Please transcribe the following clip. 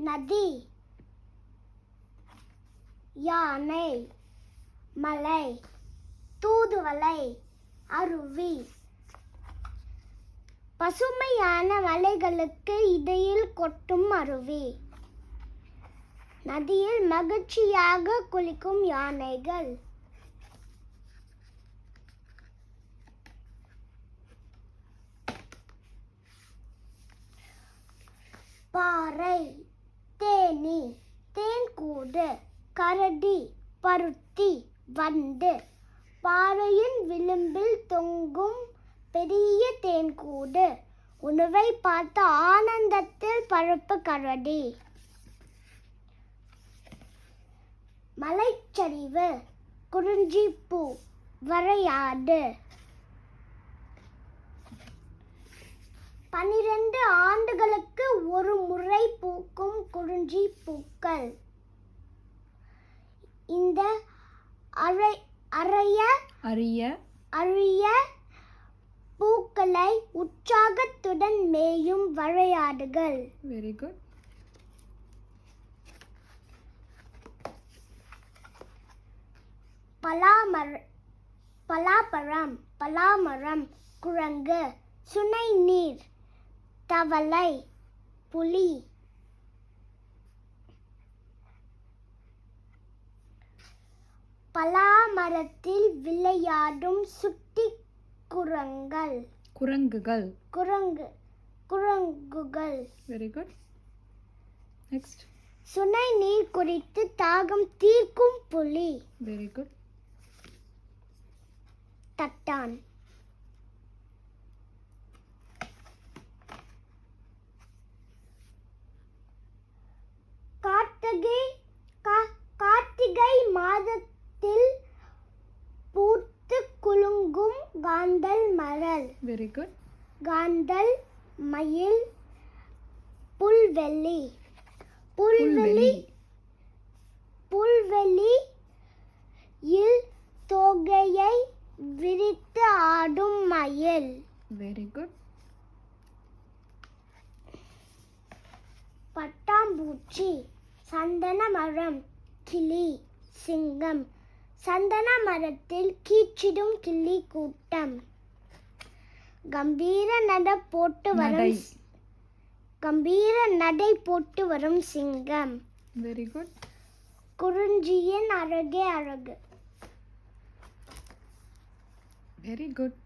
நதி, யானை, மலை, தூதுவளை, அருவி. பசுமையான மலைகளுக்கு இடையில் கொட்டும் அருவி. நதியில் மகிழ்ச்சியாக குளிக்கும் யானைகள். பாறை, தேனி, தேன்கூடு, கரடி, பருத்தி, வண்டு. பாறையின் விளிம்பில் தொங்கும் பெரிய தேன்கூடு. உணவை பார்த்து ஆனந்தத்தில் பழுப்பு கரடி. மலைச்சரிவு, குறிஞ்சிப்பூ, வரையாடு. 12 ஆண்டுகளுக்கு ஒரு முறை பூக்கும் குறிஞ்சி பூக்கள். இந்த அரிய பூக்களை உற்சாகத்துடன் மேயும் வரையாடுகள். Very good. பலாமரம், குரங்கு, சுனை நீர், தவளை, புலி. பலாமரத்தில் விளையாடும் சுட்டி குரங்குகள். Very good. நெக்ஸ்ட். சுனை நீர் குடித்து தாகம் தீர்க்கும் புலி. Very good. தட்டான். கார்த்திகை மாதத்தில் பூத்து குலுங்கும் காந்தல் மலர். Very good. காந்தல், மயில், புல்வெளி. புல்வெளியில் தோகையை விரித்து ஆடும் மயில். Very good. பட்டாம்பூச்சி, சந்தன மரம், கிளி, சிங்கம். சந்தன மரத்தில் கீச்சிடும் கிளி கூட்டம். கம்பீர நடை போட்டு வரும் சிங்கம். Very good. குறிஞ்சியின் அழகே அழகு. Very good.